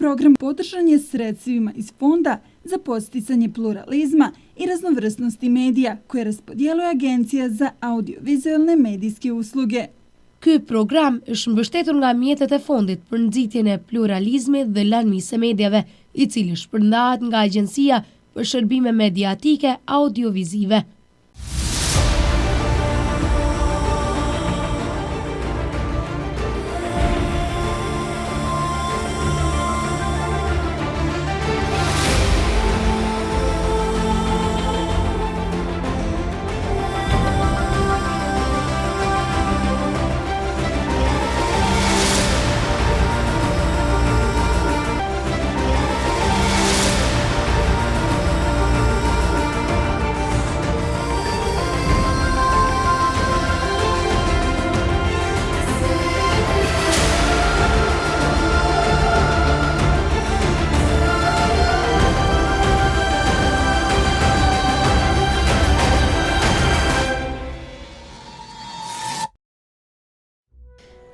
program podržan je sredstvima iz Fonda za podsticanje pluralizma i raznovrsnosti medija koje raspodjeluje Agencija za audiovizualne medijske usluge. Ky program është mbështetur nga mjetet e fondit për nxitjen e pluralizmit dhe lajmërisë së medjave, i cili shpërndahet nga Agjencia për Shërbime Mediatike Audiovizive.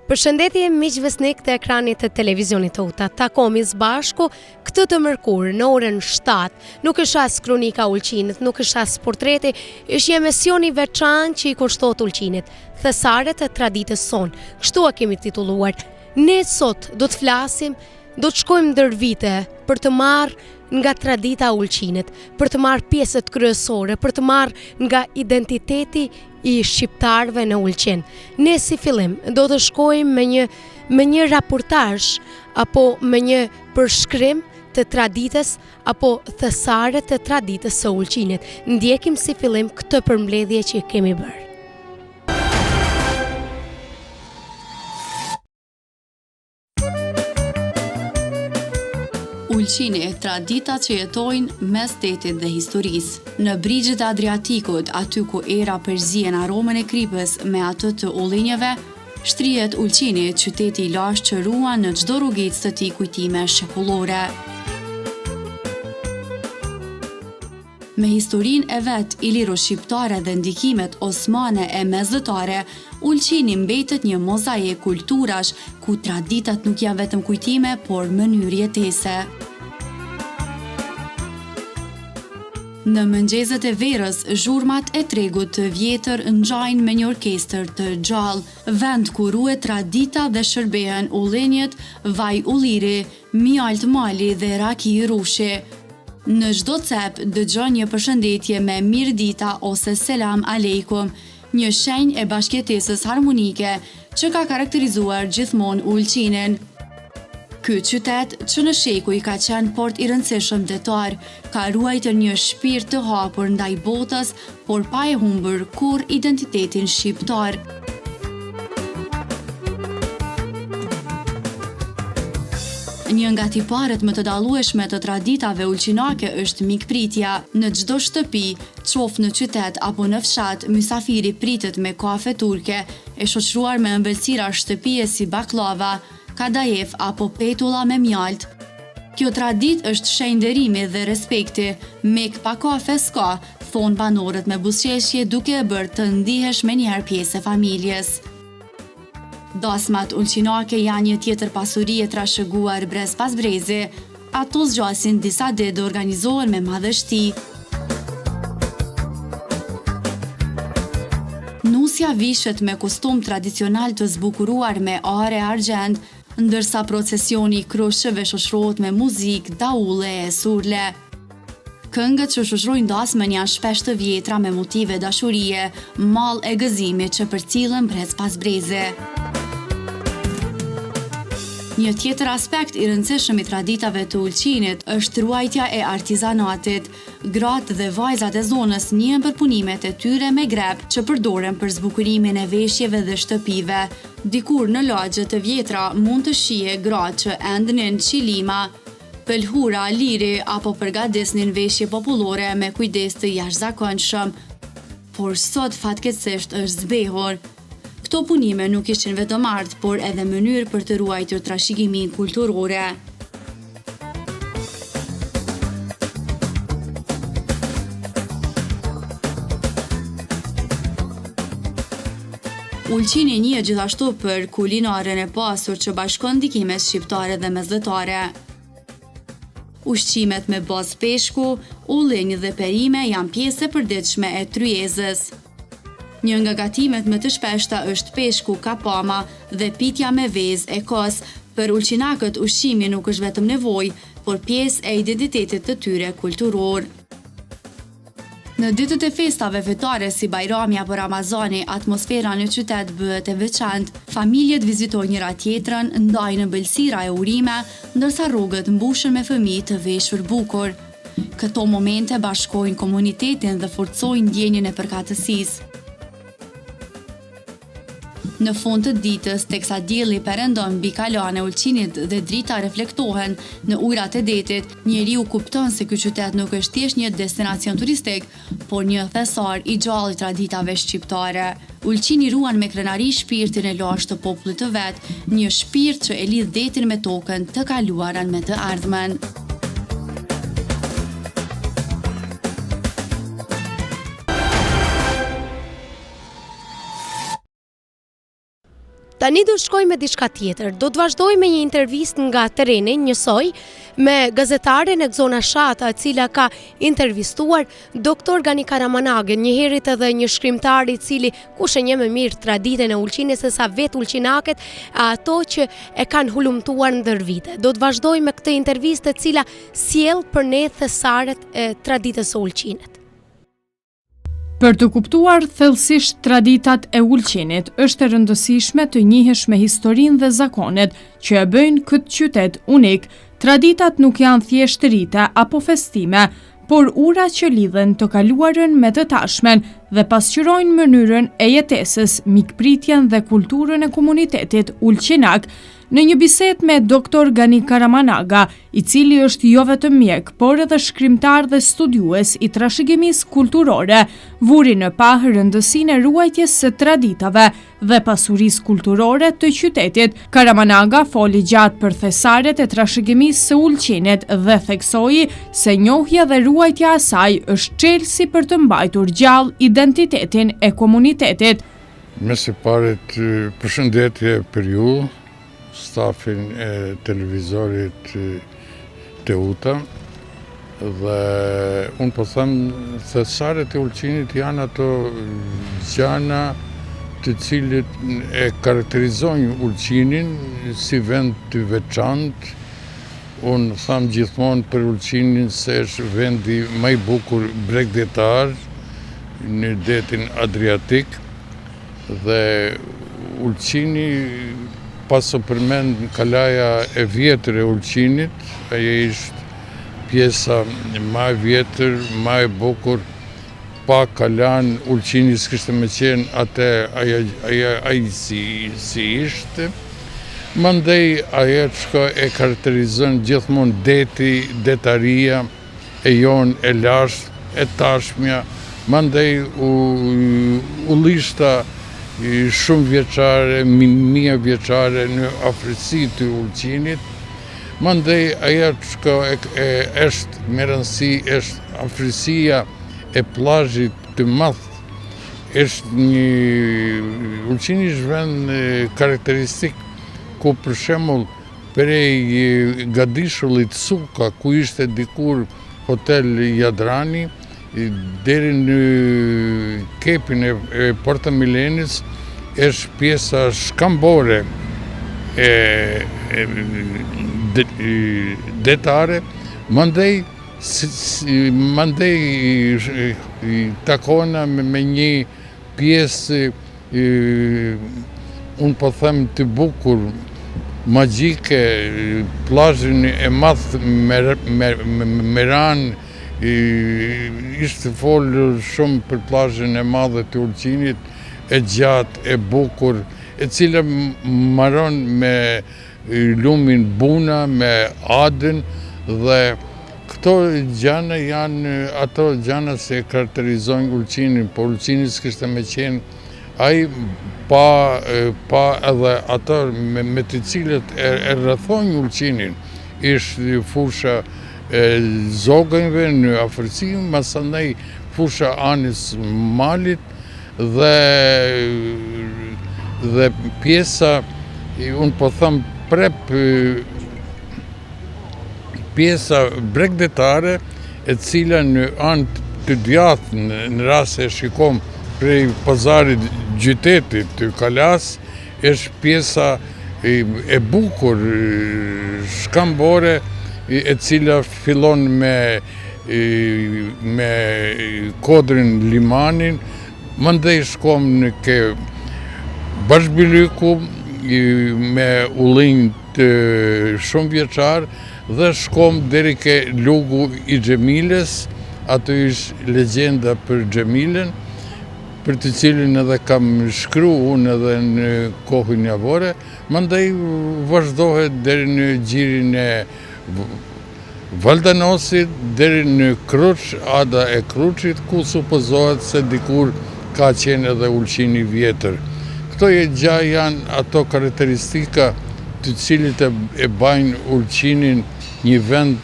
Përshëndetje miq vësnik të ekranit të televizionit Uta. Takomi së bashku këtë të mërkurë në orën 7. Nuk është as kronika Ulqinit, nuk është as portreti, është një emision i veçantë që i kushtohet Ulqinit, thesaret e traditës sonë. Kështu e kemi titulluar. Ne sot do të flasim, do të shkojmë ndër vite për të marrë nga tradita Ulqinit, për të marrë pjesët kryesore, për të marrë nga identiteti i shqiptarëve në Ulqin. Ne si fillim do të shkojmë me një raportazh apo me një përshkrim të traditës apo thesare të traditës së Ulqinit. Ndjekim si fillim këtë përmbledhje që kemi bërë. Ulqini, tradita që jetojnë mes tetit dhe historisë. Në brigjet e Adriatikut, aty ku era përzien aromën e kripës me atë të ullinjeve, shtrihet Ulqini, qyteti i lashtë që ruan në çdo rrugicë të tij kujtime shekullore. Me historinë e vet, iliro-shqiptare dhe ndikimet osmane e mesdhetare, Ulqini mbetet një mozaik kulturash ku traditat nuk janë vetëm kujtime, por mënyrë jetese. Në mëngjeset e verës, zhurmat e tregut të vjetër ngjajnë me një orkestër të gjallë, vend ku ruhet tradita dhe shërbehen ullinjet, vaj ulliri, mjalt mali dhe raki rushi. Në çdo cep dëgjon një përshëndetje me mirëdita ose selam aleikum, një shenjë e bashkëjetesës harmonike që ka karakterizuar gjithmonë Ulqinin. Ky qytet, që në shekuj ka qenë port i rëndësishëm detar, ka ruajtur një shpirt të hapur ndaj botës, por pa e humbur kur identitetin shqiptar. Një nga tiparet më të dallueshme të traditave ulqinake është mikpritja. Në çdo shtëpi, qoftë në qytet apo në fshat, mysafiri pritet me kafe turke, e shoqëruar me ëmbëlsira shtëpie si baklava, kadajef apo petulla me mjalt. Kjo tradit është shenjë nderimi dhe respekti, mek pa kafe s'ka, thonë banorët me buzëqeshje duke e bërë të ndihesh menjëherë pjesë e familjes. Dasmat ulqinake janë një tjetër pasuri e trashëguar brez pas brezi. Ato zgjasin disa ditë dhe organizohen me madhështi. Nusja vishet me kostum tradicional të zbukuruar me are argjend, ndërsa procesioni i kroshëve shoqërohet me muzikë, daulle e surle. Këngët që shoqërojnë dasmën janë shpesh të vjetra me motive dashurie, mall e gëzimi që përcillen brez pas breze. Një tjetër aspekt i rëndësishëm i traditave të Ulqinit është ruajtja e artizanatit. Gratë dhe vajzat e zonës njihen për punimet e tyre me grep që përdoren për zbukurimin e veshjeve dhe shtëpive. Dikur në lagje të vjetra mund të shihe gratë që endnin qilima, pëlhura, liri apo përgadisnin veshje popullore me kujdes të jashtëzakonshëm. Por sot fatkeqësisht është zbehur. Këto punime nuk ishin vetëm art, por edhe mënyrë për të ruajtur trashëgiminë kulturore. Ulqini njihet gjithashtu për kulinaren e pasur që bashkon ndikimet shqiptare dhe mesdhetare. Ushqimet me bazë peshku, ullinj dhe perime janë pjesë e përditshme e tryezës. Një nga gatimet më të shpeshta është peshku kapama dhe pitja me vezë e kos. Për ulqinakët ushqimi nuk është vetëm nevojë, por pjesë e identitetit të tyre kulturor. Në ditët e festave fetare si Bajrami apo Ramazani, atmosfera në qytet bëhet e veçantë. Familjet vizitojnë njëra tjetrën, ndajnë ëmbëlsira e urime, ndërsa rrugët mbushën me fëmijë të veshur bukur. Këto momente bashkojnë komunitetin dhe forcojnë ndjenjën e përkatësisë. Në fund të ditës, teksa dielli perëndon mbi kalan e ulqinit dhe drita reflektohen në ujrat e detit, njeriu kupton se ky qytet nuk është thjesht një destinacion turistik, por një thesar i gjallë i traditave shqiptare. Ulqini ruan me krenari shpirtin e lashtë të popullit të vet, një shpirt që e lidh detin me tokën, të kaluarën me të ardhmen. Tani do shkoj me diçka tjetër. Do të vazhdoj me një intervistë nga tereni, njësoj, me gazetaren e Gzona Shata, e cila ka intervistuar doktor Gani Karamanagën, njëherët edhe një shkrimtar i cili kush e njeh më mirë traditën e ulqinit se sa vetë ulqinaket, ato që e kanë hulumtuar ndër vite. Do të vazhdoj me këtë intervistë e cila sjell për ne thesaret e traditës së ulqinit. Për të kuptuar thellësisht traditat e ulqinit, është e rëndësishme të njihesh me historinë dhe zakonet që e bëjnë këtë qytet unik. Traditat nuk janë thjesht rite apo festime, por ura që lidhen të kaluarën me të tashmen dhe pasqyrojnë mënyrën e jetesës, mikpritjen dhe kulturën e komunitetit ulqinak. Në një bisedë me doktor Gani Karamanaga, i cili është jo vetëm mjek, por edhe shkrimtar dhe studiues i trashëgimisë kulturore, vuri në pa rëndësinë e ruajtjes së traditave dhe pasurisë kulturore të qytetit. Karamanaga foli gjatë për thesaret e trashëgimisë së ulqinit dhe theksoi se njohja dhe ruajtja e saj është çelësi për të mbajtur gjallë identitetin e komunitetit. Me së paret, përshëndetje për ju, stafin e televizorit Teuta, dhe unë po thëmë thesaret e ulqinit janë ato gjana të cilit e karakterizojnë ulqinin si vend të veçantë. Unë thamë gjithmonë për ulqinin se është vendi më i bukur bregdetar në detin Adriatik, dhe ulqini paso përmend kalaja e vjetër e ulqinit, ajo ishte pjesa më e vjetër, më e bukur. Pa kalan ulqini s'kishte me qenë atë ai si ishte. Mandej ajo që e karakterizon gjithmonë deti, detaria e jon e lashtë, e tashmja, mandej u lishta shumë vjeçare, mija vjeçare në afërsi të ulqinit. Mandej ajo që është me rëndësi është afërsia e plazhit të madh. Është një ulqini është vend karakteristik ku për shembull prej Gadishullit Suka, ku ishte dikur hotel Jadrani, deri në kepin e Porta Milenis është pjesa shkambore e detare, mandej takona me një pjesë unë po them të bukur, magjike, plazhin e madh Meran. Ishte folur shumë për plazhin e madhe të ulqinit, e gjatë, e bukur, e cila mbaron me lumin Buna, me Adën, dhe këto gjana janë ato gjana që karakterizojnë ulqinin, por ulqini s'kishte me qenë ai pa edhe ato me të cilët e rrethojnë ulqinin. Ishte fusha e zogënjve në afërsi, masandaj fusha anës malit dhe pjesa, unë po thëmë pjesa bregdetare e cila në anë të djathtë në rast se shikom prej pazarit gjytetit të Kalas, është pjesa e bukur shkambore e cila fillon me kodrin Limanin, mandej shkom në ke Bashkëbylyku me ullinj të shumë vjeçar dhe shkom deri ke lugu i Xhemiles, ato ishte legjenda për Xhemilen, për të cilin edhe kam shkru unë edhe në kohën javore, mandej vazhdohet deri në gjirin e Valdanosit, deri në Kruç, Ada e Kruçit, ku supozohet se dikur ka qenë edhe ulqini vjetër. Këto janë ato karakteristika të cilit e bajnë ulqinin një vend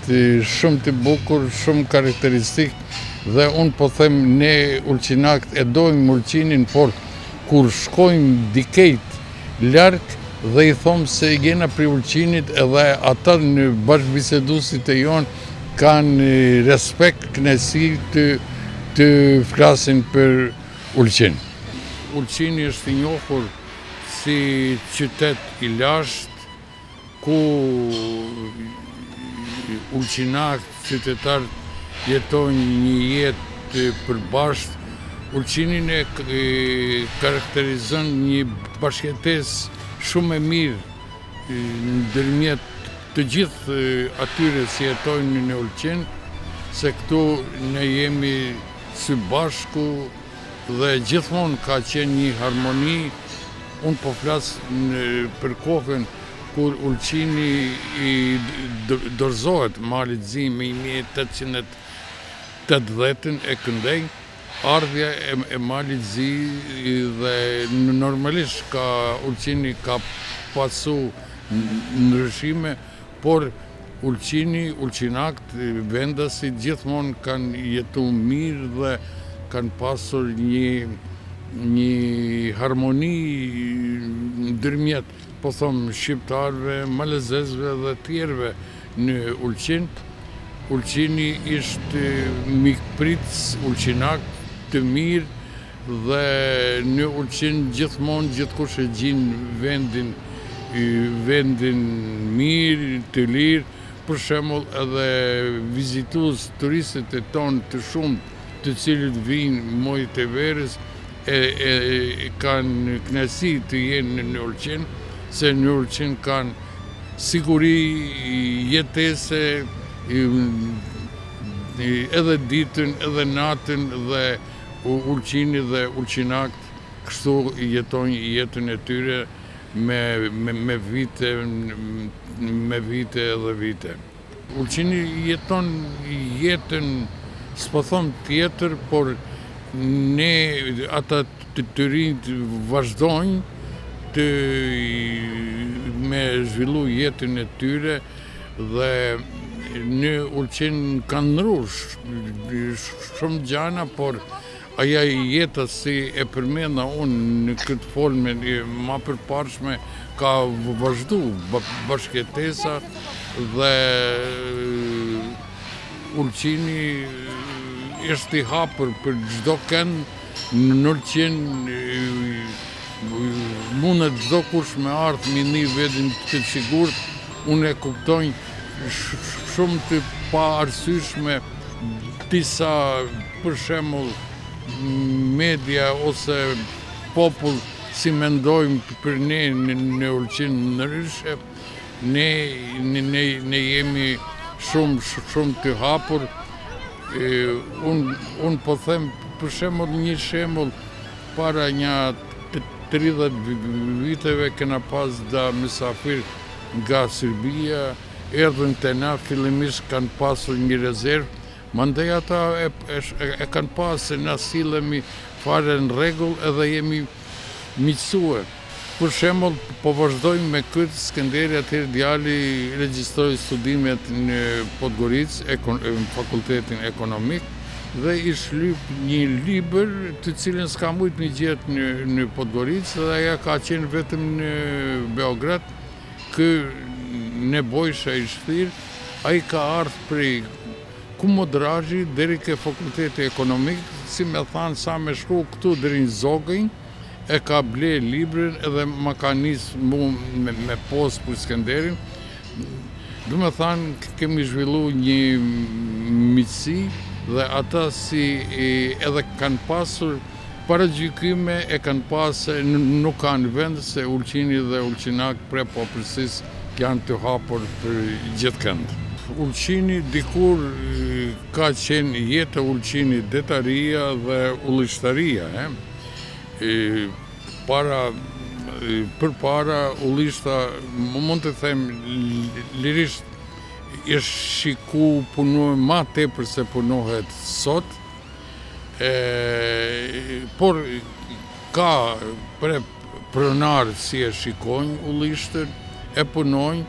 shumë të bukur, shumë karakteristik, dhe unë po them ne ulqinakt e dojmë ulqinin, por kur shkojmë dikejt larg dhe i thomë se jena pri ulqinit, edhe ata në bashkëbisedusit e jonë kanë respekt, kënaqësi të flasin për ulqin. Ulqini është i njohur si qytet i lashtë, ku ulqinakt, qytetarët jetojnë një jetë përbashkët. Ulqinin e karakterizon një bashkëjetesë shumë e mirë ndërmjet të gjithë atyre si jetojnë në ulqin, se këtu ne jemi së bashku dhe gjithmonë ka qenë një harmoni. Unë po flas për kohën kur ulqini i dorëzohet Malit Zi me 1880 e këndej, ardhja e Malit Zi dhe normalisht ulqini ka pasu ndryshime, por ulqinakt, vendasit gjithmonë kanë jetu mirë dhe kanë pasur një harmoni ndërmjet, po thomë, shqiptarëve, malezesve dhe tjerëve në ulqin. Ulqini ishte mikpritës ulqinakt të mirë dhe në ulqin gjithmonë gjithkush e gjinë vendin mirë, të lirë. Për shembull, edhe vizitues turistët e tonë të shumë, të cilët vinë muajt e verës, kanë kënaqësi të jenë në ulqin, se në ulqin kanë siguri jetese edhe ditën edhe natën, dhe ulqini dhe ulqinakt kështu jetojnë jetën e tyre me vite edhe vite. Ulqini jeton jetën, s'po thom tjetër, por ne ata të rinjt vazhdojnë me zhvillu jetën e tyre, dhe në ulqin kanë ndrru shumë gjana, por aja jeta si e përmenda unë në këtë folme ma përparshme ka vazhdu bashkëjetesa, dhe ulqini është i hapur për çdo kënd. Në ulqin mundet çdo kush me ardhë me një vendin të sigurt. Unë e kuptonj shumë të pa arsyeshme disa, për shembull, media ose popull si mendojmë për ne në ulqin ndryshe. Ne jemi shumë të hapur. Unë po them, për shembull, një shembull, para një 30 viteve kena pas da mysafir nga Serbia, erdhën te na, fillimisht kanë pasur një rezervë, mandej ata e kanë pasur se na sillemi fare në rregull edhe jemi miqësuar. Për shembull, po vazhdojmë me këtë. Skënderi atëherë djali regjistroi studimet në Podgoricë, në fakultetin ekonomik, dhe i shlyp një libër të cilën s'ka mujt një gjetë në Podgoricë, dhe aja ka qenë vetëm në Beograd, kë nebojsha i shtirë, ai ka ardhur prej Kumodragji deri ke fakulteti ekonomik, si me thanë sa me shku këtu deri në Zogënj, e ka ble librin edhe ma ka nisë mu me post për Skenderin. Du me thanë, kemi zhvillu një miqësi dhe ata si edhe kanë pasur para gjykime e kanë pasë, nuk kanë vend se Ulqini dhe Ulqinak pre popërsis janë të hapur për gjithë kënd. Ulqini dikur ka qenë jetë Ulqini detaria dhe ullishtaria. Përpara ullishta, mund të them lirisht, është shiku punuar ma tepër se punohet sot, por ka pronarë si e shikojnë ullishtën, e punojnë,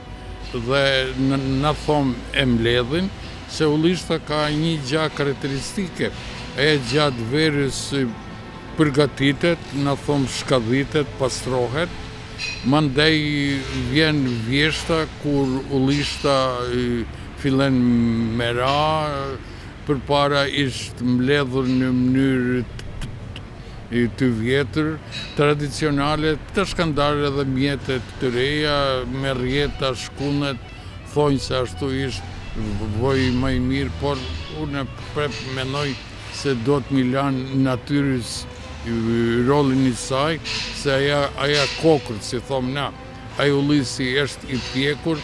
dhe në thomë e mbledhin, se ullishta ka një gja karakteristike, e gjatë verës përgatitet, në thomë shkadhitet, pastrohet, mandej vjen vjeshta kur ullishta fillen me ra, përpara ishtë mbledhur në mënyrë të vjetër, tradicionale, të shkandarë edhe mjetet të reja, me rjeta, shkunet, thonjë se ashtu ishtë voj më i mirë, por unë prep menoj se do të milan natyrës rolin i saj, se aja kokër, si thomë na, aja ullisi është i pjekur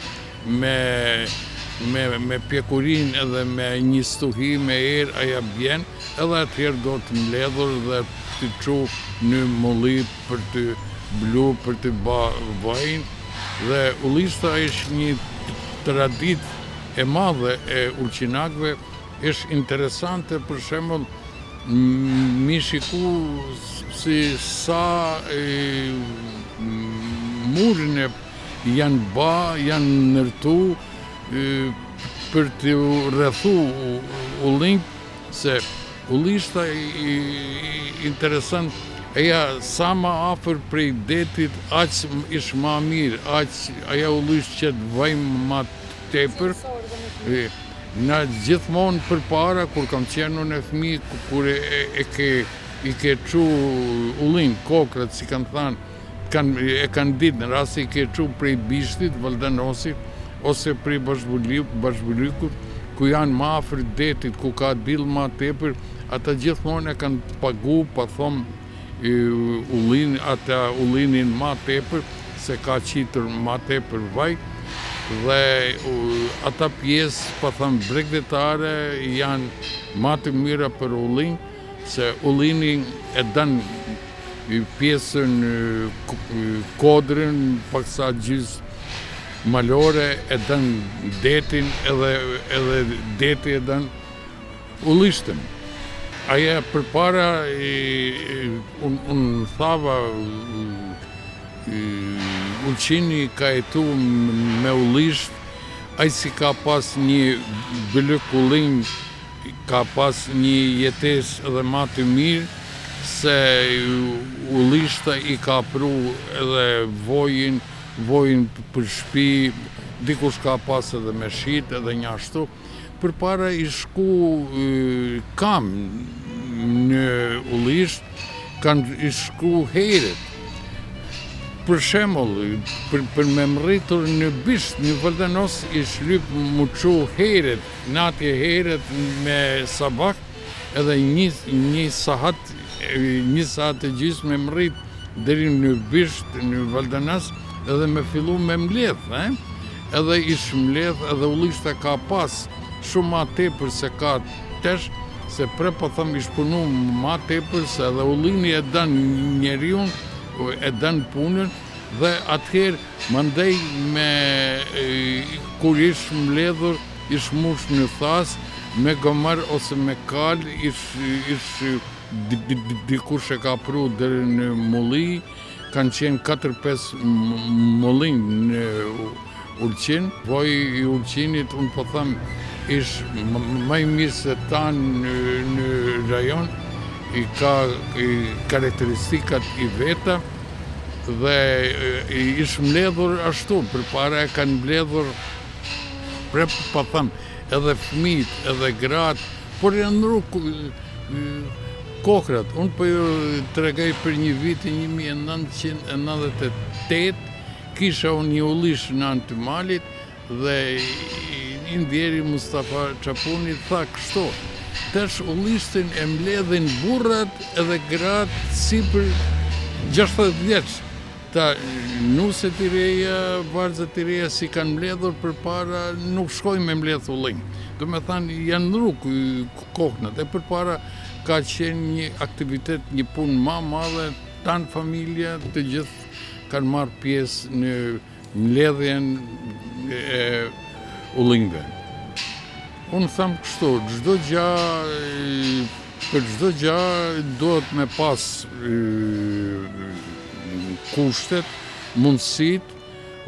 me pjekurin edhe me një stuhi me erë, aja bjen, edhe atëherë do të mbledhur dhe të qu në molli për të blu, për të vajnë, dhe ullishta është një tradit e madhe e ulqinakve, është interesante për shembull mi shiku si sa murin janë nërtu për të rrethu ullin, se ullishta interesant, eja sa ma afër prej detit, aq ish ma mirë, aja ullisht që të vajmë ma tepër. Na gjithmonë për para, kur kam qenë në fëmi, kur i ke qu ullin, kokrat, si kanë thanë, e kanë ditë në rasti i ke qu prej Bishtit, Valdanosit, ose prej Bashbulikut, ku janë ma afër detit, ku ka dill ma tepër, ata gjithmonë e kanë pagu, pa thomë, ullinin ma tepër, se ka qitur ma tepër vaj, dhe ata pjesë, pa thëmë, bregdetare janë ma të mira për ullin, se ullinin e danë pjesën kodrin, paksa gjysë malore, e danë detin, edhe deti e danë ullishtën. Aja për para, unë thava, Ulqini ka jetu me ullisht, ai si ka pas një bëllëk ullin, ka pas një jetes edhe ma të mirë, se ullishta i ka pru edhe vojin për shpi, dikush ka pas edhe me shit edhe një ashtu. Për para i shku kam në ullisht, kanë i shku heret. Për shembull, për me mritur në Bisht, në Valdanos i shlyp mu qu heret, natje heret me sabak, edhe një sahat e gjys me mrit deri në Bisht, në Valdanas, edhe me fillu me mledh, edhe ish mledh, edhe ullishta ka pas shumë ma tepër se ka tesh, se pre po thëm ish punu ma tepër, se edhe ullini e dan njeriun, e dan punën, dhe atëherë mandej kur ish mbledhur, ish mush në thas, me gomar ose me kal, ish dikush e ka pru deri në mulli, kanë qenë 4-5 mullin në Ulqin. Voj i Ulqinit, unë po thëm, ish maj mirë se tanë në rajon, i ka karakteristikat i veta, dhe ish mbledhur ashtu, për para e kanë mbledhur pa thëmë, edhe fëmijët, edhe gratë, por janë ndru kokrat. Unë po ju tregoj për një vitin 1998, kisha unë një ullish në anë të malit dhe indjeri Mustafa Çapuni tha kështu, tash ullishtin e mbledhin burrat edhe gratë si për 60 vjeç. Ta nuset i reja, varzët i reja si kanë mbledhur përpara nuk shkojnë me mbledh ullinj. Do me thanë janë ndru koknat e përpara ka qenë një aktivitet, një punë ma madhe, tanë familja, të gjithë kanë marrë pjesë në mbledhjen e ullinjve. Unë thamë kështu, për çdo gjë duhet me pas kushtet, mundësit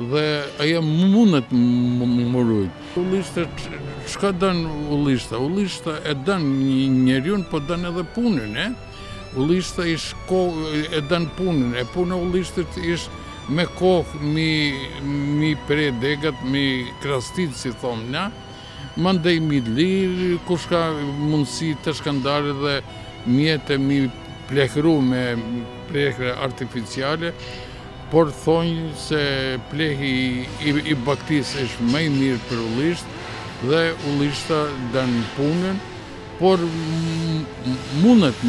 dhe aja mundet mërujt. Ullishtet, çka dën ullishta? Ullishta e dën njeriun, po dën edhe punën, Ullishta e dën punën, e puna ullishtet ishtë me kohë mi pre degat, mi krastit, si thomë na, mandej mi lirë, kush ka mundësi të shkandare dhe mjetë mi plehru me plehre artificiale, por thonë se plehi i baktis është më i mirë për ullisht dhe ullishta dën punën, por mundet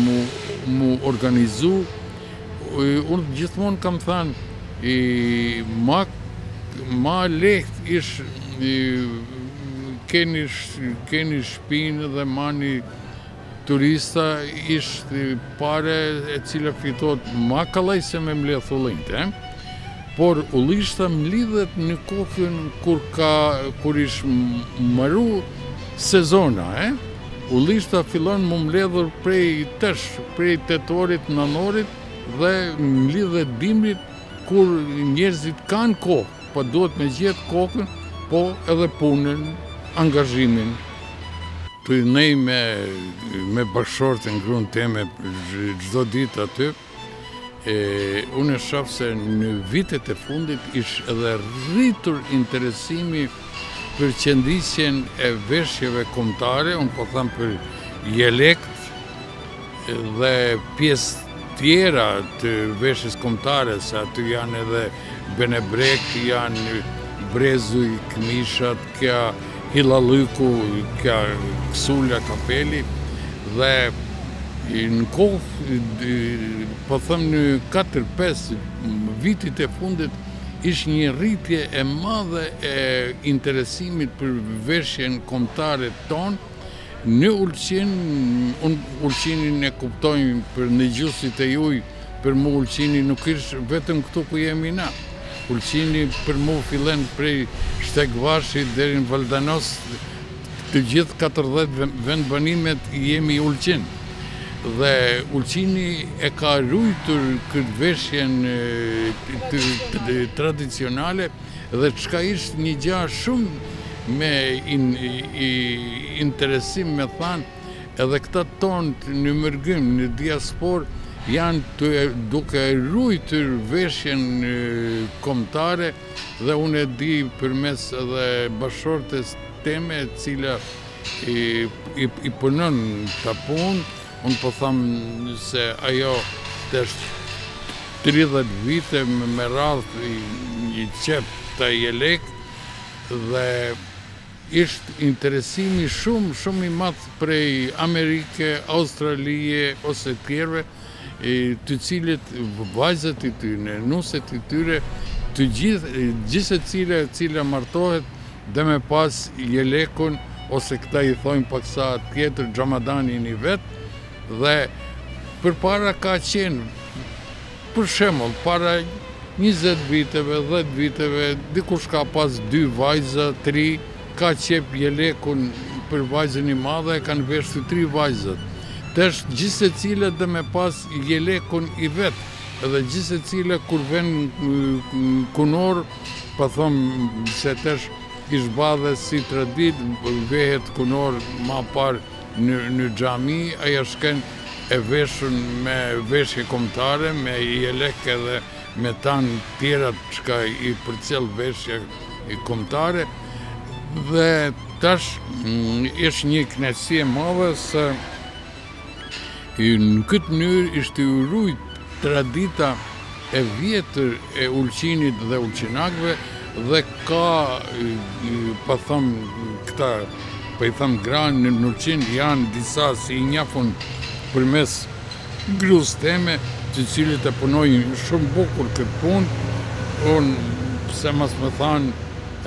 mu organizu. Unë gjithmonë kam thënë, ma lehtë ishë keni shpinë dhe mani turista ishte pare e cila fitot ma kallaj se me mbledh ullinjt, por ullishta mlidhet në kohën kur ish maru sezona, Ullishta fillon më mbledhur prej tetorit, nënorit dhe mlidhet dimrit kur njerëzit kanë kohë, po duhet me gjetë kohën, po edhe punën, angazhimin. Të nej me bashkëshortin gruan teme çdo ditë aty, unë e shoh se në vitet e fundit ish edhe rritur interesimi për qëndisjen e veshjeve kombëtare, unë po them për jelekt dhe pjesë tjera të veshjes kombëtare, se aty janë edhe benebrek, janë brezuj, këmishat, kja hilallyku, kja kësulla, kapeli, dhe në kohë, po them në 4-5 vitit e fundit, ishtë një rritje e madhe e interesimit për veshjen kombëtare tonë. Në Ulqin, unë Ulqinin e kuptojnë për në gjusit e juj, për mu Ulqini nuk ishtë vetëm këtu ku jemi na. Ulqini për mu fillen prej Shtegvashit deri në Valdanos, të gjithë 40 vendbanimet jemi Ulqin. Dhe Ulqini e ka rujtur këtë veshjen tradicionale dhe çka ishtë një gjë shumë me interesim me thanë, edhe këta tonë në mërgëm, në diaspor, janë duke rujtur veshjen kombëtare dhe unë e di përmes edhe bashkëshortes teme e cila i punon të punë. Unë po thamë se ajo të është 30 vite me radhë i qep të jelek dhe ishtë interesimi shumë i madh prej Amerike, Australije ose tjerve, të cilët vajzët i tyre, nuset i tyre, të gjithë cila martohet dhe me pas jelekun, ose këta i thojnë paksa tjetër Xhamadanin i vetë, dhe për para ka qenë, për shembull, para 20 viteve, 10 viteve, dikush ka pas 2 vajza, 3, ka qep jelekun për vajzën i madhe, kanë veshtu 3 vajzët. Tesh gjithë secila dhe me pas jelekun i vetë, edhe gjithë secila kur ven kunor, pa thomë se tesh ishbadhe si tradit, vehet kunor ma parë në xhami, aja shken e veshën me veshje kombëtare, me jelek edhe me tanë tjera çka i përcjell veshje kombëtare. Dhe tash është një kënaqësi e madhe se në këtë mënyrë ishte urujt tradita e vjetër e ulçinit dhe ulçinakëve dhe ka, pa thëmë këta, pa i thëmë granë në ulçin, janë disa si i njafun përmes gruas teme, të cilët e punojnë shumë bukur këtë punë. Unë, pse mas më thanë,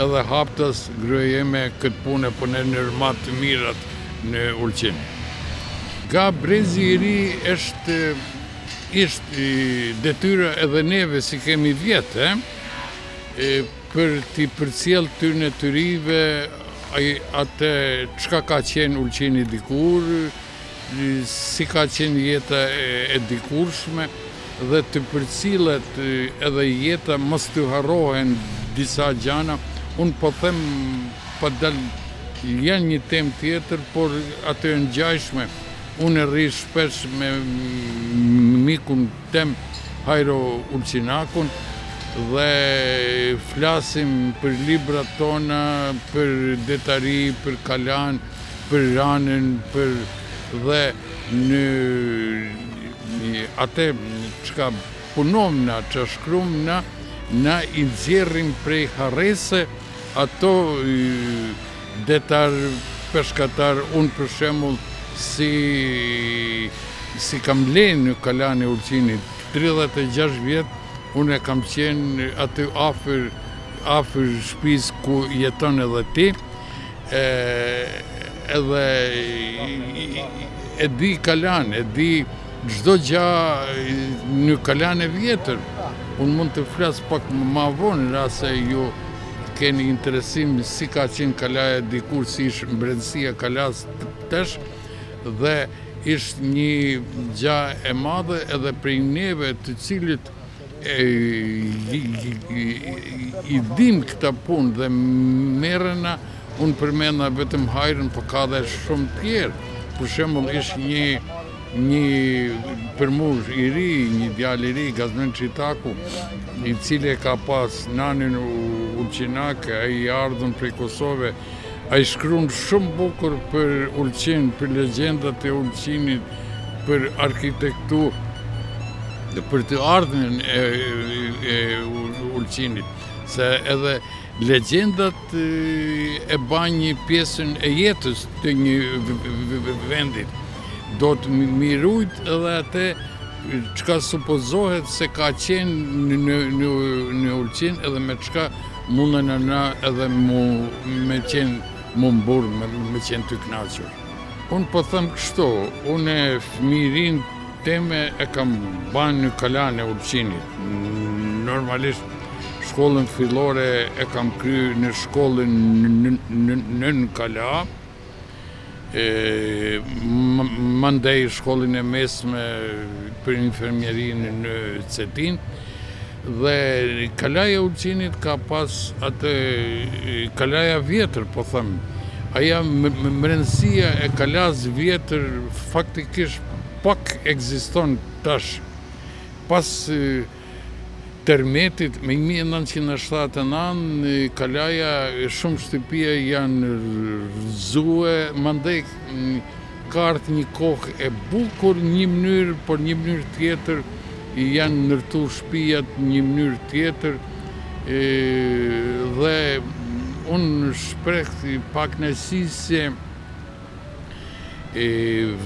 edhe haptas gruaja ime këtë punë e punon në rrëmat të mirat në ulçin. Nga brezi i ri është detyra edhe neve si kemi vjetë, për t'i përcjell tyne të rive atë çka ka qenë ulçini dikur, si ka qenë jeta e dikurshme dhe të përcillet edhe jeta mos të harrohen disa gjana. Unë po them pa dal janë një temë tjetër, por atë e ngjashme. Unë rri shpesh me mikun tem Hajro Ulçinakun dhe flasim për librat tona, për detari, për kalan, për ranën, dhe në atë çka punomna, që shkrumna, na i nxjerrim prej harrese ato detar peshkatar. Unë për shembull si kam lenë në kalan e ulçinit 36 vjet, unë e kam qenë aty afër shtëpisë ku jeton edhe ti, edhe e di kalan, e di çdo gjë në kalan e vjetër. Unë mund të flas pak më vonë nëse ju keni interesim si ka qenë kalaja dikur, si ishte mbretësia kalas tash, dhe ishte një gjë e madhe edhe prej neve të cilët i dim këta punë dhe merrena. Unë përmenda vetëm Hajrën, po ka dhe shumë tjerë. Për shembull ishte një përmush i ri, një djalë i ri, Gazmen Çitaku, i cili ka pas nanin ulçinak, ai i ardhur prej Kosove. Ai shkruan shumë bukur për ulçin, për legjendat e ulçinit, për arkitekturë, për të ardhmen e ulçinit, se edhe legjendat e bajnë një pjesën e jetës të një vendit. Do të mirujt edhe atë çka supozohet se ka qenë në ulçin, edhe me çka mundën na edhe me qenë mburr, me qenë të kënaqur. Unë po them kështu, unë fëmirin teme e kam banë në kalan e ulçinit. Normalisht shkollën fillore e kam kryer në shkollën në Kala, mandej shkollën e mesme për infermierinë në Cetin, dhe kalaja ulçinit ka pas atë kalaja vjetër, po them. Aja mbrëmësia e kalas vjetër faktikisht pak ekziston tash. Pas termetit me 1979, kalaja shumë shtëpia janë rrëzue, mandej ka ardhur një kohë e bukur, një mënyrë, por një mënyrë tjetër janë ndërtu shtëpiat një mënyrë tjetër, dhe unë shpreh pak kënaqësi se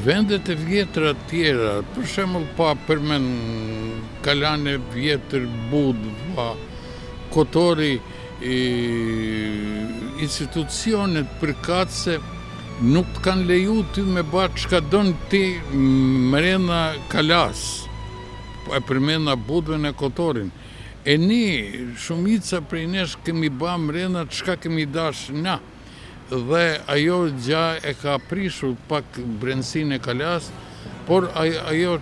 vendet e vjetra tjera, për shembull pa përmend kalan e vjetër Budva, Kotori, institucionet përkatëse nuk të kanë leju ty me bërë çka don ti mrena kalas. E përmenda Budvën e Kotorin. E ne, shumica prej nesh kemi ba mrena çka kemi dash na. Dhe ajo gjë e ka prishur pak brendësinë e kalas, por ajo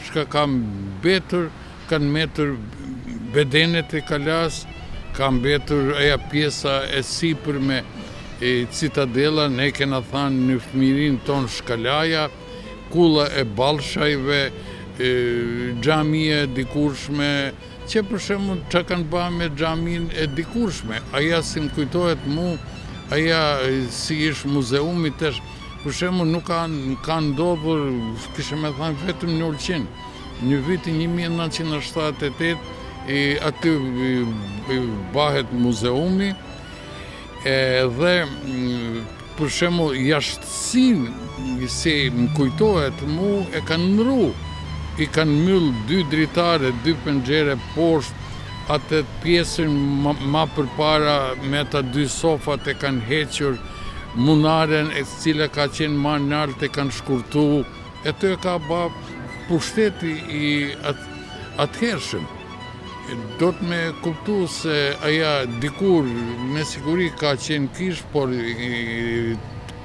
çka ka mbetur, kanë mbetur bedenet e kalas, ka mbetur aja pjesa e sipërme e citadela, ne kena thanë në fëmirin ton Shkalaja, kulla e Ballshajve, xhamia e dikurshme, që për shembull çka kanë bërë me xhamin e dikurshme. Aja si më kujtohet mu, aja si ish muzeumi tesh, për shembull nuk ka ndodhur, kishe me thënë vetëm në Ulqin. Në vitin 1978 aty bahet muzeumi dhe për shembull jashtësinë si më kujtohet mu e kanë ndru. I kanë myll 2 dritare, 2 penxhere poshtë, atë pjesën ma përpara me ata 2 sofat e kanë hequr, munaren e cila ka qenë ma nalt e kanë shkurtu, e të e ka ba pushteti i atëhershëm. Do të me kuptu se aja dikur me siguri ka qenë kish, por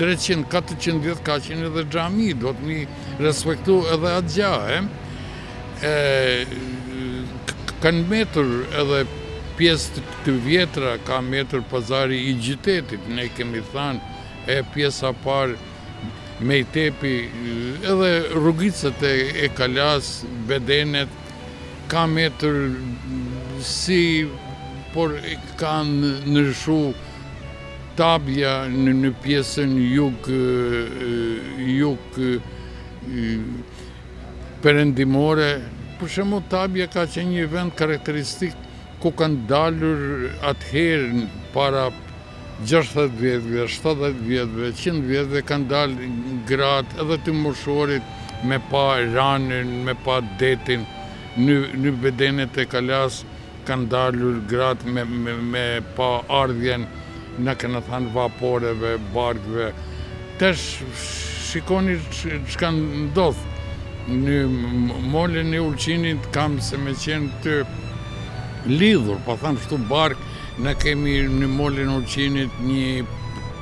300-400 vjet ka qenë edhe xhami, do të mi respektu edhe atë gja, kanë metur edhe pjesë të vjetra, ka metur pazari i qytetit, ne kemi thënë pjesa parë Mejtepi, edhe rrugicët e Kalas, Bedenet, ka metur si, por kanë ndryshu Tabja në pjesën jug perëndimore. Për shembull, Tabja ka qenë një vend karakteristik ku kanë dalur atëherë para 60 vjetëve, 70 vjetëve, 100 vjetëve kanë dalë gratë edhe të moshorit me pa ranën, me pa detin. Në Bedenet e Kalas kanë dalur gratë me pa ardhjen, në kanë thënë vaporeve, barkëve. Tesh shikoni çka ndodh. Në molin e Ulqinit kam se me qenë të lidhur, pa thamë shtu barkë, ne kemi në molin e Ulqinit një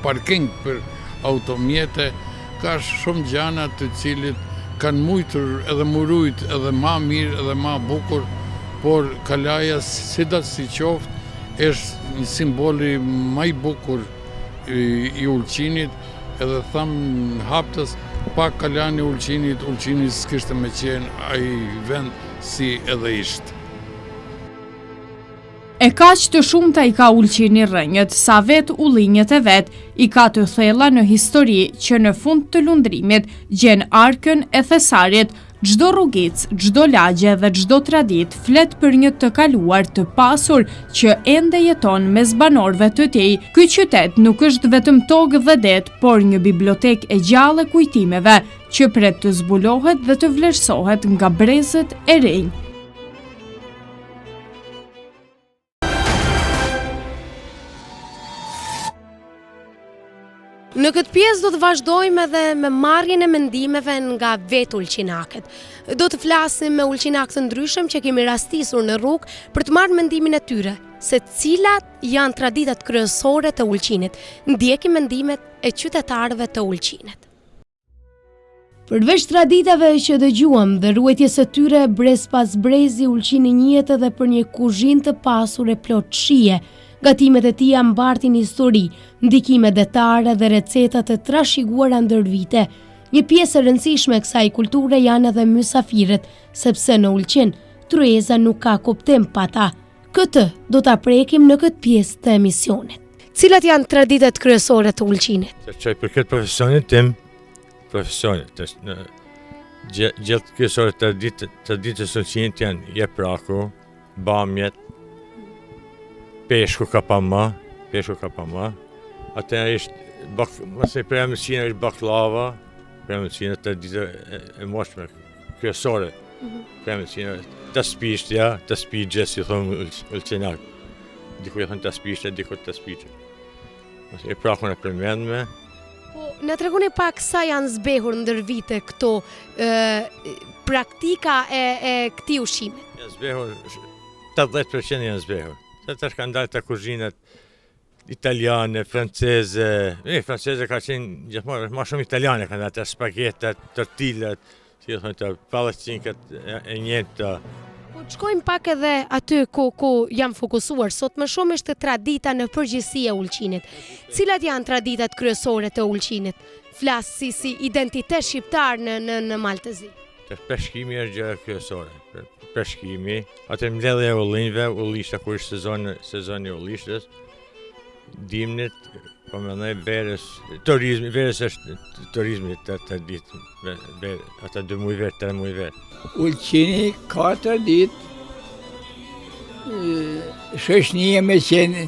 parking për automjete, ka shumë gjana të cilit kanë mujtur edhe murujt edhe ma mirë edhe ma bukur, por Kalaja sidat si qoftë është një simboli ma i bukur i Ulqinit, edhe thamë haptës, pa Kalan e Ulqinit, Ulqini s'kishte me qenë ai vend si edhe ishte. E kaq të shumta i ka Ulqini rrënjët, sa vet ullinjët e vet i ka të thella në histori që në fund të lundrimit gjen arkën e thesarit. Çdo rrugic, çdo lagje dhe çdo tradit flet për një të kaluar të pasur që ende jeton mes banorëve të tij. Ky qytet nuk është vetëm tokë dhe det, por një bibliotek e gjallë e kujtimeve që pret të zbulohet dhe të vlerësohet nga brezët e rinj. Në këtë pjesë do të vazhdojmë edhe me marrjen e mendimeve nga vetë ulqinakët. Do të flasim me ulqinak të ndryshëm që kemi rastisur në rrugë për të marrë mendimin e tyre, se cilat janë traditat kryesore të Ulqinit. Ndjekim mendimet e qytetarëve të Ulqinit. Përveç traditave që dëgjuam dhe ruajtjes së tyre, brez pas brezi Ulqini njihet edhe për një kuzhinë të pasur e plot shije. Gatimet e tij mbartin histori, ndikime detare dhe recetat e trashëguara ndër vite. Një pjesë e rëndësishme e kësaj kulture janë edhe mysafirët, sepse në Ulqin tryeza nuk ka kuptim pa ta. Këtë do ta prekim në këtë pjesë të emisionit. Cilat janë traditat kryesore të Ulqinit? Çaj për këtë profesionit tim, gjithë kryesore traditës së Ulqinit janë jepraku, bamjet, peshku ka pa ma, atë ishtë, mëse për emësina ishtë baklava, për emësina të ditë e moshme, kryesore, për emësina të spishtja, të spigje, si thonë Ulqinak. Diku e thonë të spishtja, diku të spigje. E prakun e përmendme. Po, në tregoni pak sa janë zbehur ndër vite këto praktika e këtij ushqimi? Janë zbehur, 80% janë zbehur. Tash kanë dalë të kuzhinat italiane, franceze. Franceze ka qenë gjithmonë më shumë italiane, kanë dalë të spagetat, tortillat, si thonë të pallaccinkat e njëjta. Po shkojmë pak edhe aty ku jam fokusuar sot më shumë është tradita në përgjithësi e Ulqinit. Cilat janë traditat kryesore të Ulqinit? Flas si identitet shqiptar në Maltezi. Peshkimi është gjë kryesore. Peshkimi, atë mbledhja e ullinjve, ullishta kur është sezoni i ullishtës, dimnit, Po më ndaj verës, turizmi, verës është turizmi të ditë, ata 2 muaj verë, 3 muaj verë. Ulqini 4 ditë, shoqënia me qenë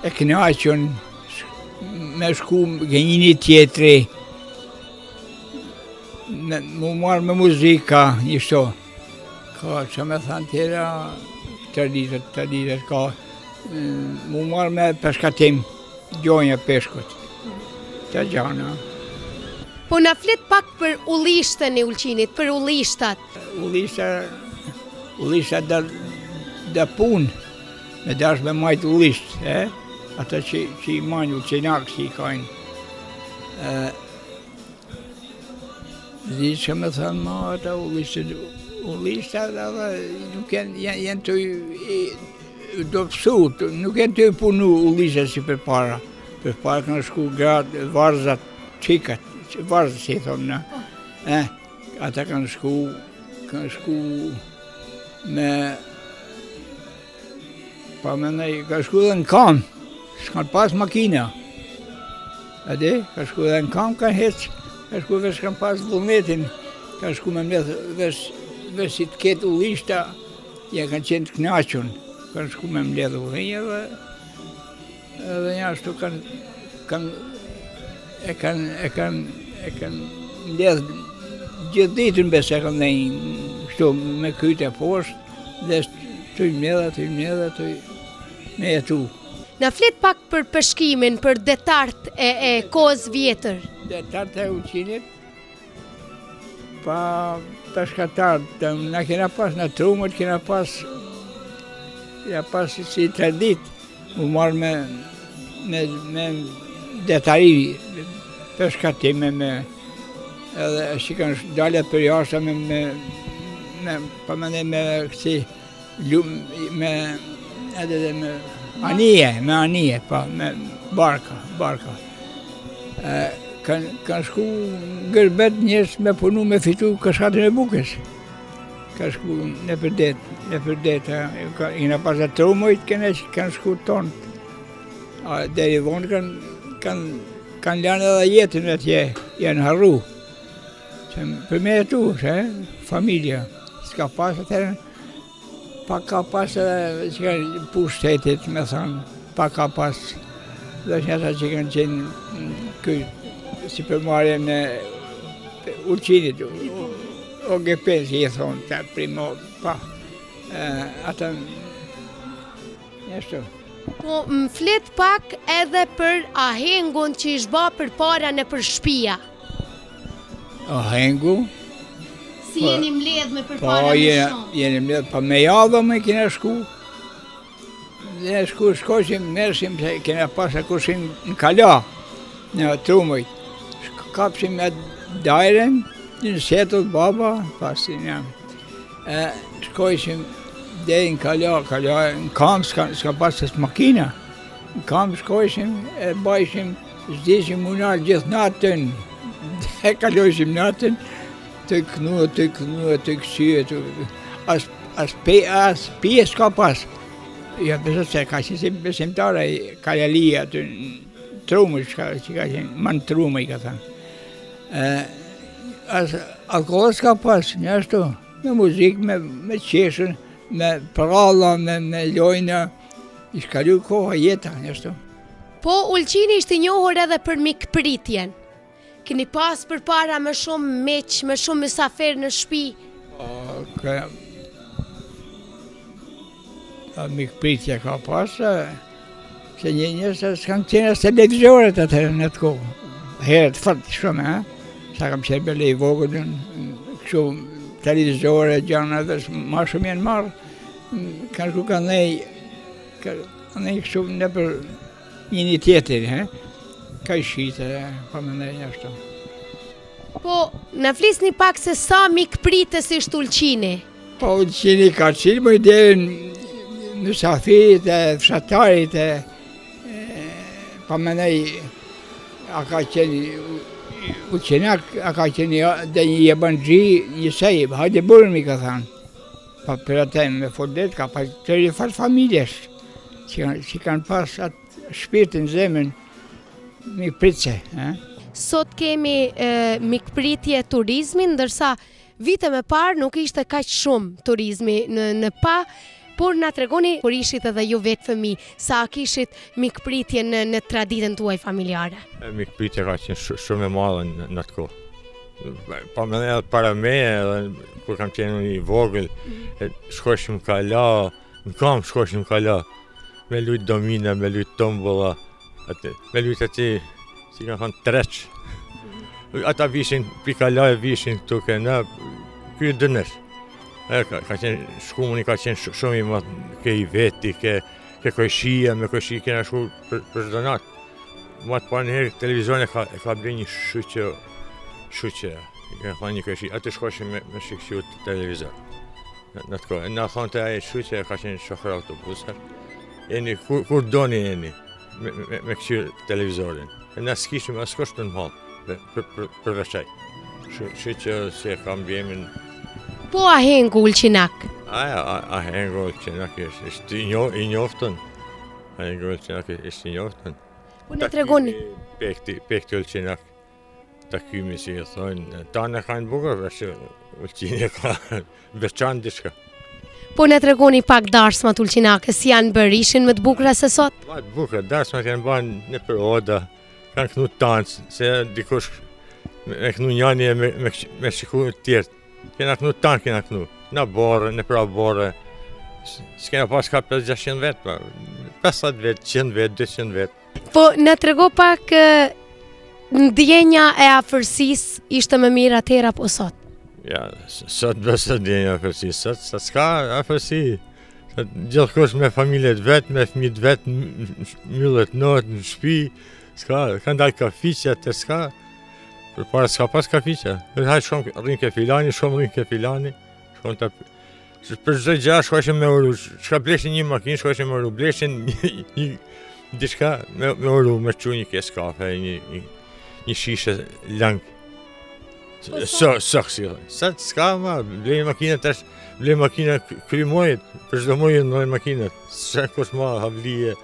e kënaqur me shku gënjini tjetri, mu marrë me muzika, një shto. Ka që me thanë tjera, 3 ditët ka, mu marrë me peshkatim, gjonja peshkut, të gjana. Po na flet pak për ullishtën e Ulqinit, për ullishtat. Ullishta dhe punë, me dash me majtë ullisht, ata që i majnë ulqinak që i kajnë. Zi që me thënë ma ata ullishta dhe nuk janë të do pësu, nuk janë të punu ullishta si për para. Për para kanë shku gratë, varzat, qikat, varzat si thonë në. Ata kanë shku me, pa me nej, kanë shku dhe në kam, s'kanë pas makina. Adi, kanë shku dhe në kam, kanë heqë, kanë shku vesh kanë pas vullnetin, kanë shku me mledhë vesh si të ketë ullishta, ja kanë qenë të knaqën, kanë shku me mledhë ullinja dhe një ashtu kanë mledhë gjithë ditën besë e kanë dhejnë, kështu me kyte poshtë dhe të i mledhë, të i me jetu. Na flet pak për peshkimin, për detart e kohës vjetër. Detart e Ulqinit, pa peshkatarët, na kena pas në trumët, kena pas si tradit, u marrë me detari, peshkatime, edhe që kanë dalë për jashtë me kësi, me anije, pa, me barka. Kanë shku gërbet njës me punu me fitu këshatën e bukës. Kanë shku në përdet, kena pas e trumojt, kanë shku tonë. Deri vonë kanë lanë edhe jetën e tje, janë harru. Për me e tu, familja, s'ka pas atërën, pa ka pas edhe që kanë pushtetit, me thonë, pa ka pas, dhe që ata që kanë qenë si përmarje në Ulqinit, OGP, si e thonë, të primo, pa, ata, njështu. Po më flet pak edhe për ahengun që i shba për para në për shpia. Ahengu? Si jeni mbledh me për para në shumë? Jeni mbledh, pa me javë me kena shku. Dhe shkoshim, mershim, se kena pas e kushim në kala, në trumojt. Kapshim e dajren, në setull baba, pasin jam. Shkoshim dhe në kala, në kam s'ka pas e makina. Në kam shkoshim, e bajshim, zdishim unal gjithë natën. Dhe kalojshim natën, të kënua, të kësye, as pije s'ka pas. Ja, besot se ka që si besimtare, kaljalia, të trumë, që ka qenë, manë trumë i ka thënë. As alkohol s'ka pas, një ashtu, me muzikë, me qeshën, me pralla, me lojna, i shkalu koha jeta, një ashtu. Po, Ulqini ishte njohur edhe për mikpritjen. Keni pas për para me shumë meq, me shumë misafer në shpi? Mikpritja ka pas, se njëse s'kam qenë as televizoret atërë në të kohë. Heret fërtë shumë, sa kam qenë bele i vogëllën, kështu televizore, gjana dhe ma shumë janë marrë, kanë shku kanë nej kështu në për një tjetër, ka i shite, pa më nej ashtu. Po, në flisni pak se sa mikpritës ishtë Ulqini? Po, Ulqini ka qenë, më i derën mësafirit e fshatarit e pa më nej, a ka qenë Ulqinak, a ka qenë dhe një jebanxhi, një sejb, hajde burën mi ka thanë. Pa për atë me foldet, ka pas të rifat familjes, që kanë pas atë shpirtin zemën, mikpritse. Sot kemi mikpritje turizmi, ndërsa vite më parë nuk ishte kaq shumë turizmi në pa, por na tregoni kur ishit edhe ju vetë fëmijë, sa kishit mikpritje në traditën tuaj familjare. Mikpritja ka qenë shumë e madhe në atë kohë. Pa më edhe para me, edhe kur kam qenë i vogël, shkoshim kala, në kam shkoshim kala, me lujt domina, me lujt tombolla, me lujt ati, si kanë thonë, treq. Ata vishin, pi kala e vishin këtu këna, kjo dënër. Ka qenë, shkumuni ka qenë shumë i madh, ke i veti, ke kojshia, me kojshi kena shku për donat. Matë parë njëherë televizion e ka bërë një shuqe, ka thonë një kojshi, atë shkoshim me shikëshu të televizor. Në të kohë, na thonë të aje shuqe ka qenë shofer autobusar, eni, kur doni eni, me këqyrë televizorin. Na s'kishim as kosht në mallë, për veçaj. Shuqe se kam bjemin. Po a hengu Ulqinak? A hengu Ulqinak ishte i njoftën. A hengu Ulqinak ishte i njoftën. Po në tregoni? Pekti Ulqinak. Takymi, si e thonë, ta në kanë bukur, vërshë Ulqini ka veçan diçka. Po në tregoni pak darsmat Ulqinakës, janë bërë, ishin më të bukura se sot? Ma të bukura, darsmat janë banë në për oda, kanë kënu tancë, se dikush me kënu njani e me shiku të tjertë. Kena kënu tanë, kena kënu, në borë, në pra borë, s'kena pas ka 500 vetë, 50 vetë, 100 vetë, 200 vetë. Po në trego pak ndjenja e afërsisë ishte më mirë atëherë apo sot? Ja, sot bësë ndjenja afërsisë, sot s'ka afërsi. Gjithkush me familjet vetë, me fëmijët vetë, myllet not në shtëpi, s'ka, kanë dalë kafiqja, të s'ka. Për para s'ka pas kafiqja. Hajtë shumë rrinë ke filani, shumë rrinë ke filani. Për çdo gjë shkoshim me uru, shka bleshin një makinë, shkoshim me uru, bleshin diçka me uru, me çu një kes kafe, një shishe lang. Sëksi, sa s'ka ma, blejnë makina tash, blejnë makina kry mojit, për çdo mojit në makinat, s'ka kush ma havlije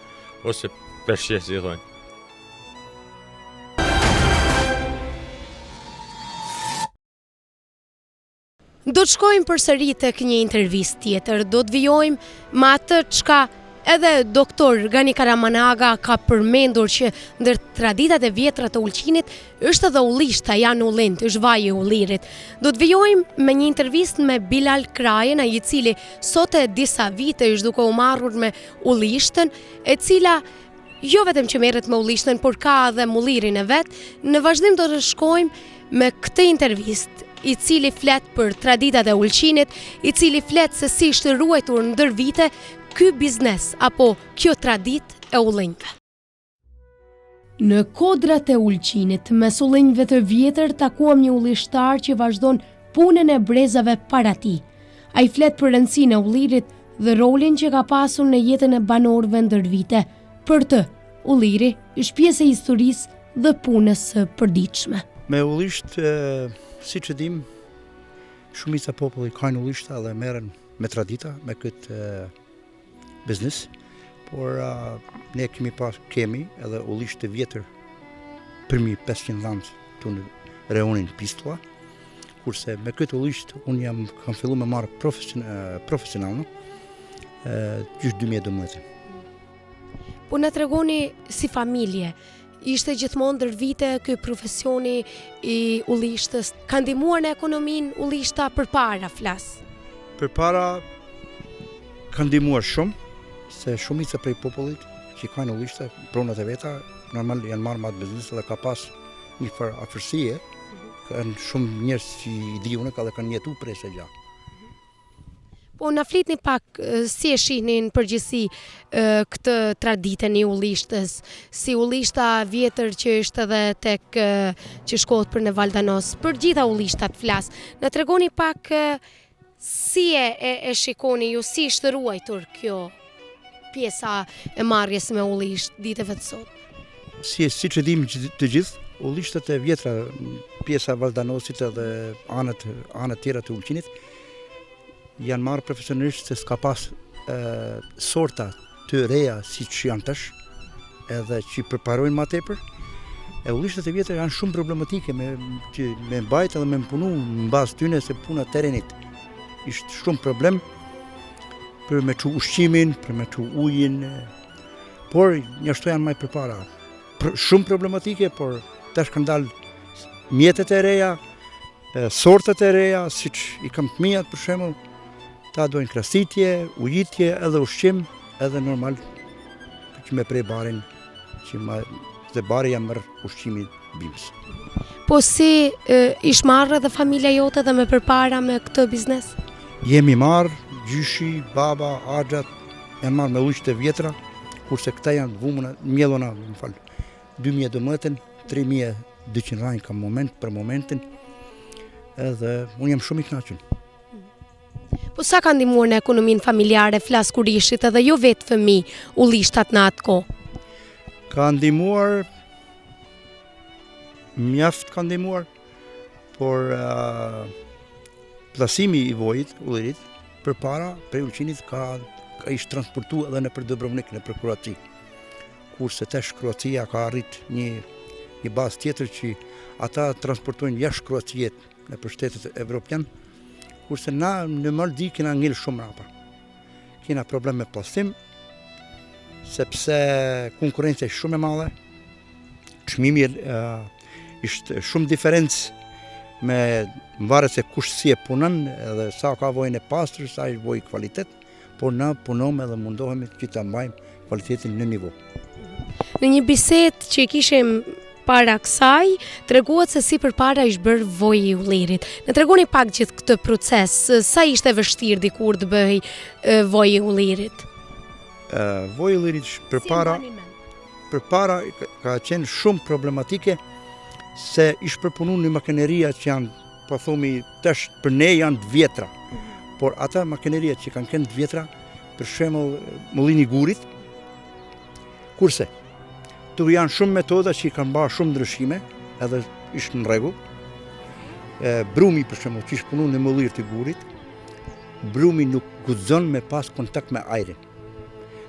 ose përshje, si thonë. Do të shkojmë përsëri tek një intervistë tjetër, do të vijojmë me atë çka edhe doktor Gani Karamanaga ka përmendur që ndër traditat e vjetra të Ulqinit është edhe ullishta, janë ullint, është vaji i ullirit. Do të vijojmë me një intervistë me Bilal Krajen, ai i cili sot e disa vite është duke u marrur me ullishtën, e cila jo vetëm që merret me ullishtën, por ka edhe mullirin e vet. Në vazhdim do të shkojmë me këtë intervistë, i cili flet për traditat e Ulqinit, i cili flet se si ishte ruajtur ndër vite ky biznes apo kjo tradit e ullinjve. Në kodrat e Ulqinit, mes ullinjve të vjetër, takuam një ullishtar që vazhdon punën e brezave para tij. Ai flet për rëndësinë e ullirit dhe rolin që ka pasur në jetën e banorëve ndër vite. Për të, ulliri është pjesë e historisë dhe punës së përditshme. Me ullisht, si që dim, shumica populli kanë ullishta dhe merren me tradita, me këtë biznes, por ne kemi edhe ullisht të vjetër për 1500 dhanë të në reonin Pistolla, kurse me këtë ullisht unë kam fillu me marrë profesional, gjysh 2012. Po në tregoni si familje, ishte gjithmonë ndër vite ky profesioni i ullishtës, ka ndihmuar në ekonominë ullishta përpara flas? Përpara ka ndihmuar shumë, se shumica prej popullit që kanë ullishta, pronat e veta, normal janë marrë me atë biznes dhe ka pas një farë afërsie, kanë shumë njerëz që i diun edhe kanë jetuar prej së gjatë. Po na flitni pak si e shihni në përgjithësi këtë traditën e ullishtës, si ullishta vjetër që është edhe tek që shkohet për në Valdanos, për gjitha ullishtat flas. Na tregoni pak si e shikoni ju, si është ruajtur kjo pjesa e marrjes me ullisht ditëve të sot? Si që dim të gjithë, ullishtat e vjetra, pjesa e Valdanosit edhe anët tjera të Ulqinit, janë marrë profesionisht se s'ka pas sorta të reja si që janë tash, edhe që përparojnë ma tepër, E ullishtat e vjetër janë shumë problematike me mbajt edhe me punu në bazë tyne se puna terenit. Ishtë shumë problem për me çu ushqimin, për me çu ujin, por njështu janë maj përpara. Shumë problematike, por tash kanë dalë mjetet e reja, sortet e reja, siç i kam fëmijat për shembull, ta dojnë krasitje, ujitje, edhe ushqim, edhe normal që me prej barin, dhe bari jam mërë ushqimin bimës. Po si ish marrë dhe familja jote dhe me përpara me këtë biznes? Jemi marrë, gjyshi, baba, axhat, janë marrë me ujqët e vjetra, kurse këta janë vumëna, mjedhona, 2012, 3200 rajnë ka për momentin, edhe unë jam shumë i kënaqur. Po sa ka ndihmuar në ekonominë familjare flas kur ishit edhe jo vetë fëmijë ullishtat në atë kohë? Ka ndihmuar, mjaft ka ndihmuar, por plasimi i vojit, ullirit, për para, prej ullqinit ka ishtë transportu edhe në për Dubrovnik, në për Kroaci. Kurse tesh Kroacia ka arrit një bazë tjetër që ata transportojnë jashtë Kroacijet në për shtetet evropian, kurse na në Maldi kena ngel shumë rapa. Kena problem me plastim, sepse konkurencia është shumë e madhe, çmimi ishte shumë diferencë me varet se kush si e punon edhe sa ka vojën e pastër, sa është vojë kvalitet, por na punojmë edhe mundohemi që ta mbajmë kvalitetin në nivo. Në një bisedë që kishim para kësaj, treguat se si përpara ishte bërë voji i ullirit. Ne tregoni pak gjithë këtë proces, sa ishte vështirë dikur të bëhej voji i ullirit? Voji i ullirit përpara ka qenë shumë problematike, se ishte përpunu një makineria që janë, po thomi, tash për ne janë të vjetra. Por ata makineria që kanë qenë të vjetra, për shembull mollini i gurit, kurse tu janë shumë metoda që i kanë bërë shumë ndryshime, edhe ishtë në rregull. Brumi për shembull që ishte punu në mollir të gurit, brumi nuk guxon me pas kontakt me ajrin.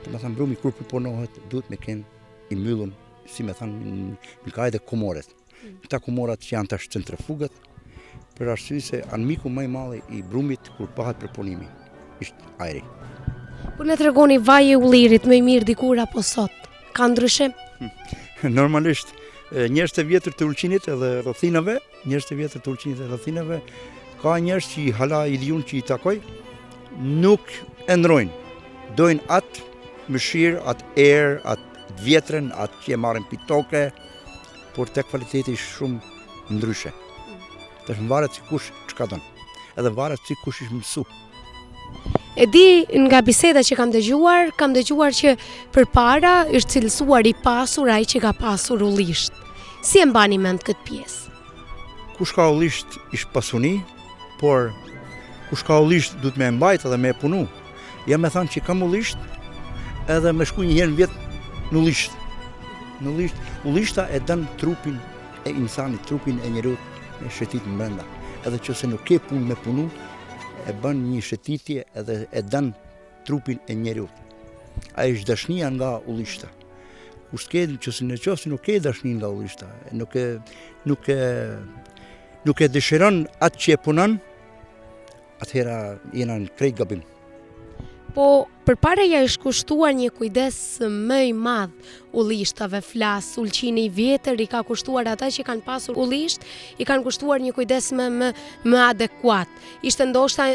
Domethënë brumi kur përpunohet duhet me kenë i mbyllur, si me thënë, në kajde komoret. Këta komorat që janë tash centrifugat, për arsye se anëmiku më i madh i brumit kur bëhet përpunimi ishte ajri. Po ne tregoni vaji i ullirit më i mirë dikur apo sot? Ka ndryshim? Normalisht, njerëz të vjetër të Ulqinit edhe rrethinave, ka njerëz që hala i diun që i takoj, nuk e ndrojnë. Dojnë atë mëshirë, atë erë, atë vjetrën, atë që e marrin pitoke, por te kvaliteti është shumë ndryshe. Tash varet si kush çka don. Edhe varet si kush është mësu. E di nga biseda që kam dëgjuar që përpara është cilësuar i pasur ai që ka pasur ullisht. Si e mbani mend këtë pjesë? Kush ka ullisht është pasuni, por kush ka ullisht duhet me mbajt edhe me punu. Jam me thënë që kam ullisht edhe me shku një herë në vjet në ullisht. Ullishta e dën trupin e insanit, trupin e njerëzit me shëtit në brenda. Edhe që se nuk ke punë me punu, e bën një shëtitje edhe e dën trupin e njerëzit. Ai është dashnia nga ullishta. Kur s'ke, nëse nuk ke dashni nga ullishta, nuk e dëshiron atë që e punon, atëhera jena në krejt gabim. Po, përpara ja është kushtuar një kujdes më i madh ullishtave, flas, Ulqini i vjetër i ka kushtuar ata që kanë pasur ullisht, i kanë kushtuar një kujdes më adekuat. Ishte ndoshta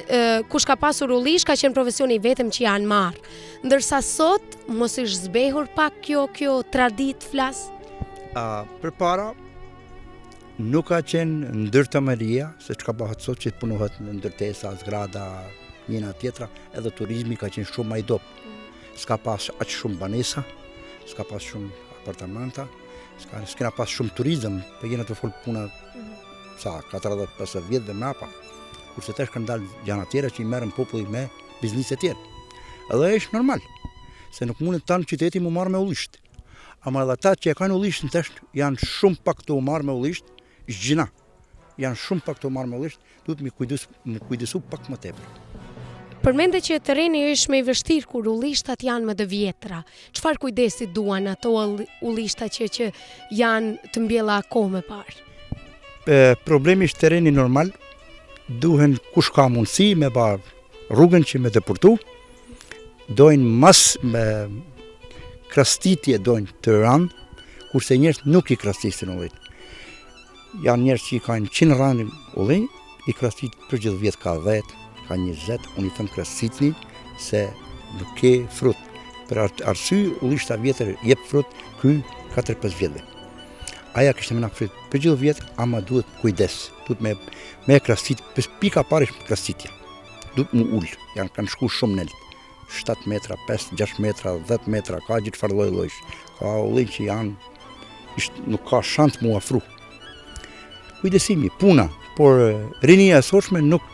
kush ka pasur ullisht ka qenë profesioni i vetëm që janë marrë. Ndërsa sot mos është zbehur pak kjo traditë, flas? Përpara nuk ka qenë ndërtëmëria, se çka bëhet sot që punohet në ndërtesa, zgrada, njëna tjetra, edhe turizmi ka qenë shumë më i dobët. S'ka pas aq shumë banesa, s'ka pas shumë apartamenta, s'kena pas shumë turizëm, për jena të folë puna sa 40-50 vjetë dhe mrapa, kurse tash kanë dalë gjana tjera që i merren populli me biznise tjera. Edhe është normal, se nuk mundet tanë qyteti mu marrë me ullisht. Ama edhe ata që e kanë ullisht në tash janë shumë pak të u marrë me ullisht, gjina. Janë shumë pak të u marrë me ullisht, duhet me kujdesu pak më tepër. Përmende që terreni është më i vështirë kur ullishtat janë më të vjetra. Çfarë kujdesi duan ato ullishta që janë të mbjella kohë më parë? Problemi është terreni normal, duhen kush ka mundësi me ba rrugën që me depërtu, dojnë mas me krastitje dojnë të ranë, kurse njerëz nuk i krastisin ullin. Janë njerëz që i kanë 100 ranë ullin, i krastit për gjithë vjetë ka 10, ka 20, unë i thëmë krastitni se nuk ke frut. Për arsy, ullishta vjetër jep frut kry 4-5 vjetëve. Aja kështë me frut për gjithë vjetë, ama duhet kujdes. Duhet me krastit, pika parish krastitja. Duhet mu ullë, janë kanë shku shumë nëllë. 7 metra, 5, 6 metra, 10 metra, ka gjithë farë lojsh. Ka ullin që janë, nuk ka shantë mu afru. Kujdesimi, puna, por rinia e sotshme nuk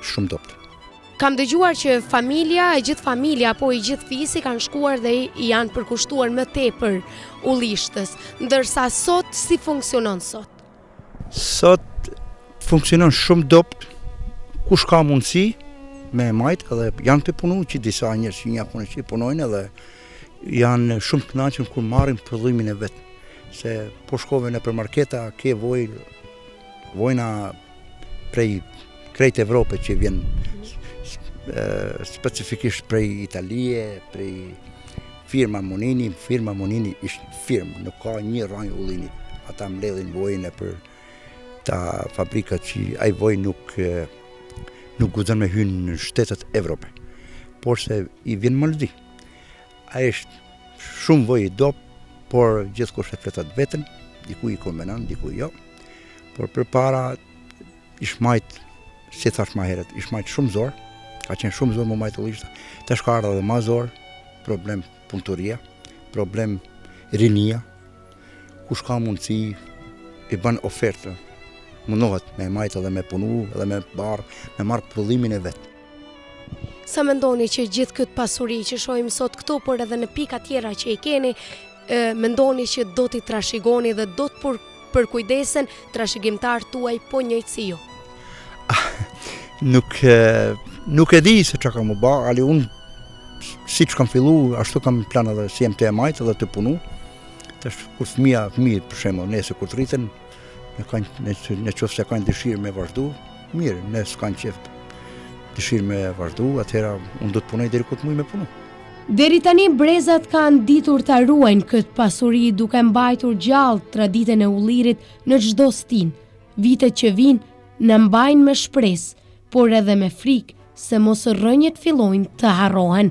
shumë doptë. Kam dëgjuar që gjithë familja apo i gjithë fisi kanë shkuar dhe janë përkushtuar më tepër ullishtës, ndërsa sot si funksionon sot? Sot funksionon shumë dopt, kush ka mundësi me majtë edhe janë të punu që disa njerëz që një punë që punojnë edhe janë shumë të kënaqur kur marrin prodhimin e vet. Se po shkove në marketa ke vojna prej krejt Evropë që vjen specifikisht prej Italie, prej firma Monini ishtë firmë, nuk ka një ranjë ullini. Ata mbledhin vojnë për ta fabrikat që ai vojnë nuk guxon me hynë në shtetet Evropë, por se i vjen Maldi. Ai është shumë vojë i dop, por gjithkush e fletat vetën, diku i kombenan, diku jo. Por përpara ish majt, si thash ma heret, ish majt shumë zor, ka qenë shumë zor më majt ullishta, tash ka ardha dhe ma zor, problem punëtoria, problem rinia, kush ka mundësi i bën ofertë, mundohet me majt edhe me punu, edhe me marrë prodhimin e vetë. Sa mendoni që gjithë këtë pasuri që shohim sot këtu, por edhe në pika tjera që i keni, mendoni që do t'i trashëgoni dhe do të përkujdesen trashëgimtar tuaj po njëjtë si ju? Nuk e di se që kam u ba, ali unë si që kam fillu, ashtu kam plan edhe si jem të e majtë edhe të punu. Tash kur fëmija për shemë, nëse kur të rriten, në qofë se kanë dëshirë me vazhdu, mirë, nëse kanë qeftë dëshirë me vazhdu, atëhera unë do të punoj deri kur të muj me punu. Deri tani brezat kanë ditur ta ruajnë këtë pasuri duke mbajtur gjallë traditën e ullirit në çdo stin. Vitet që vinë në mbajnë me shpresë, por edhe me frikë se mos rrënjët fillojnë të harrohen.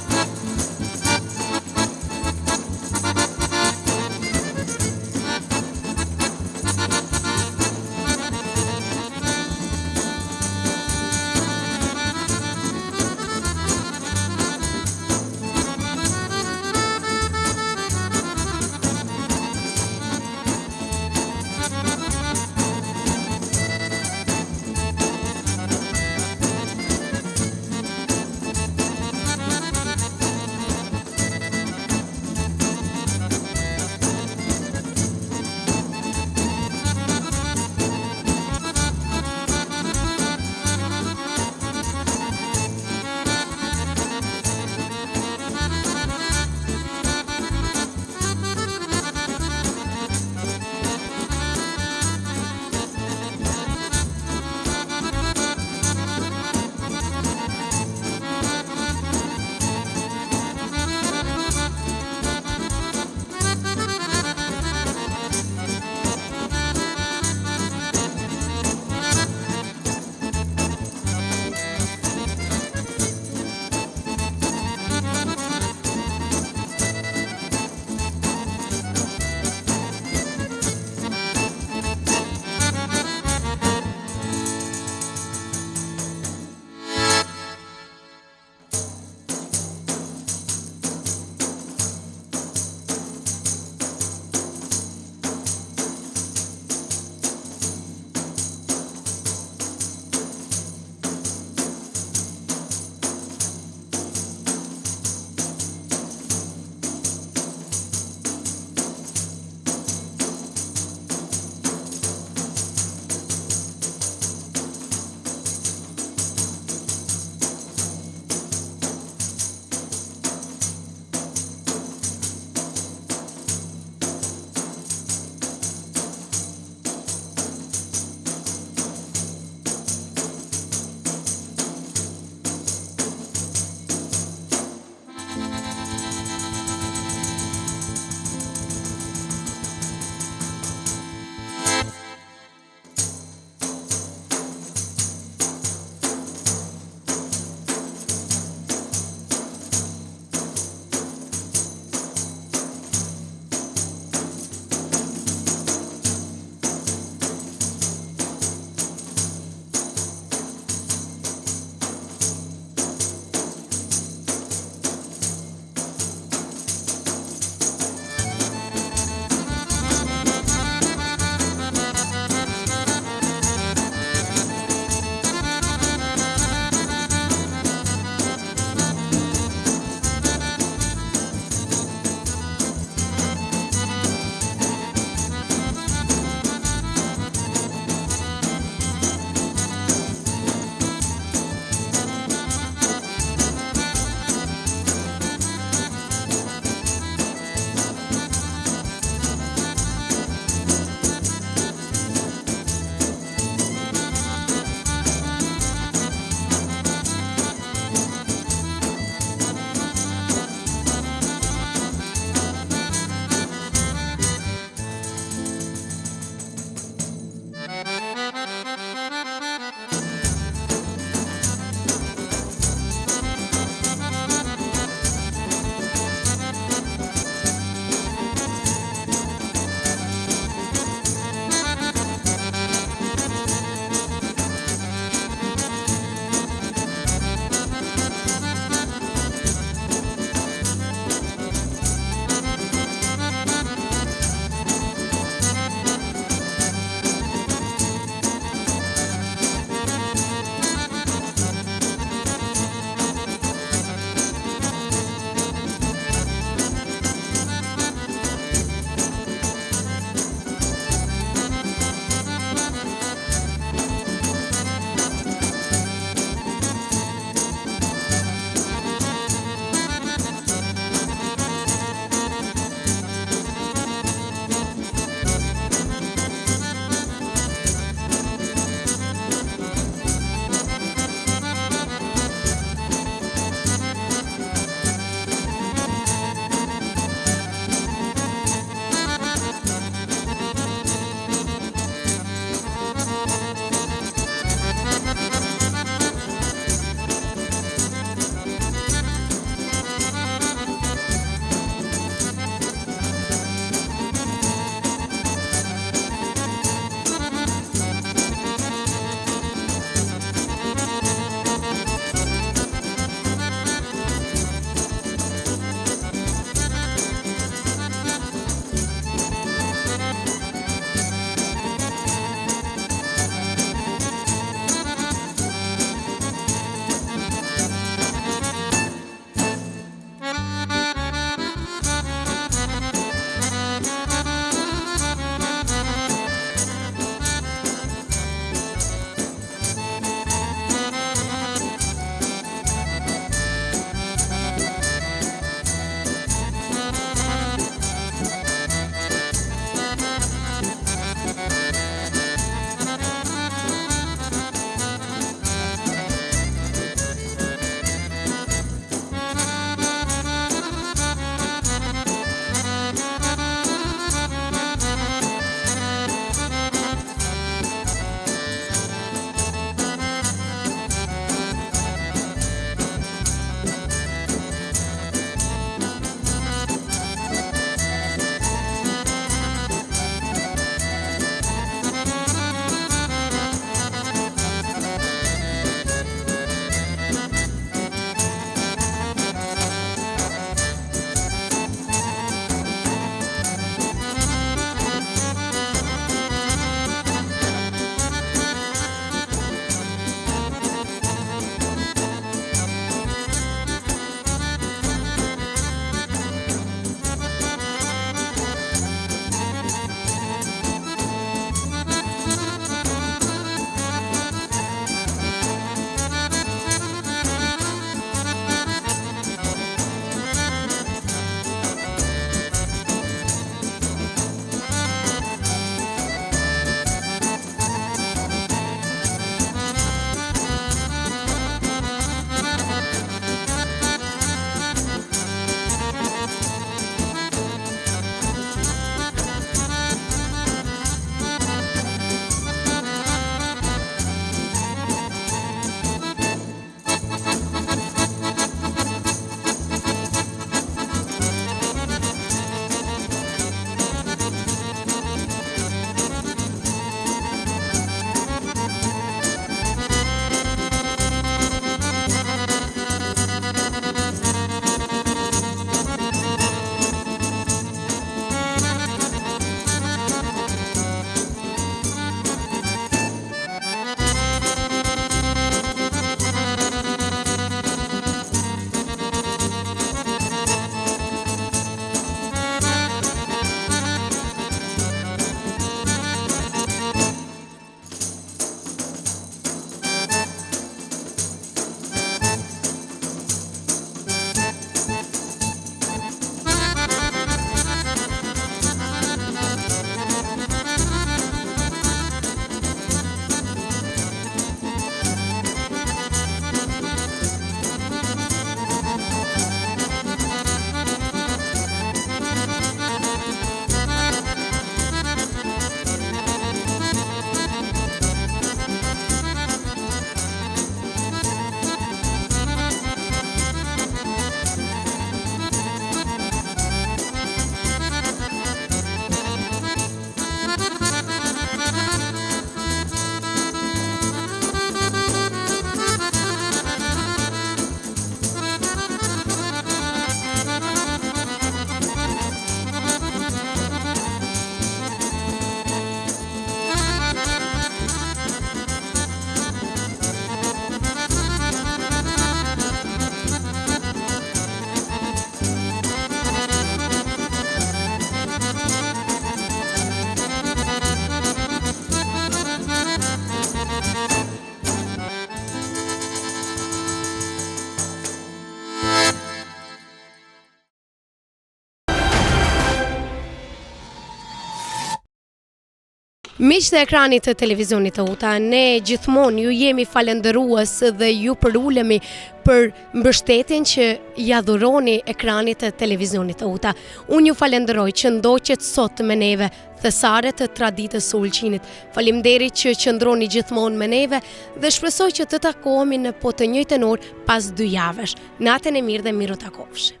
Miq të ekranit të televizionit të UTA, ne gjithmonë ju jemi falendërues dhe ju përulemi për mbështetjen që ja dhuroni ekranit të televizionit të UTA. Unë ju falenderoj që ndoqet sot me neve thesare të traditës së Ulqinit. Faleminderit që qëndroni gjithmonë me neve dhe shpresoj që të takohemi në po të njëjtën orë pas 2 javësh. Natën e mirë dhe miru takofshi.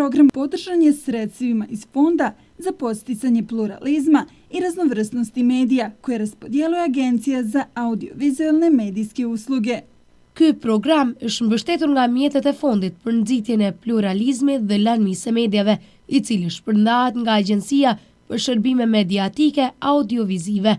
Program podržan je sredstvima iz Fonda za podsticanje pluralizma i raznovrsnosti medija koje raspodjeluje Agencija za audiovizualne medijske usluge. Ky program është mbështetur nga mjetet e fondit për nxitjen e pluralizmit dhe lëndëmisë së medjave, i cili shpërndahet nga Agjencia për Shërbime Mediatike Audiovizive.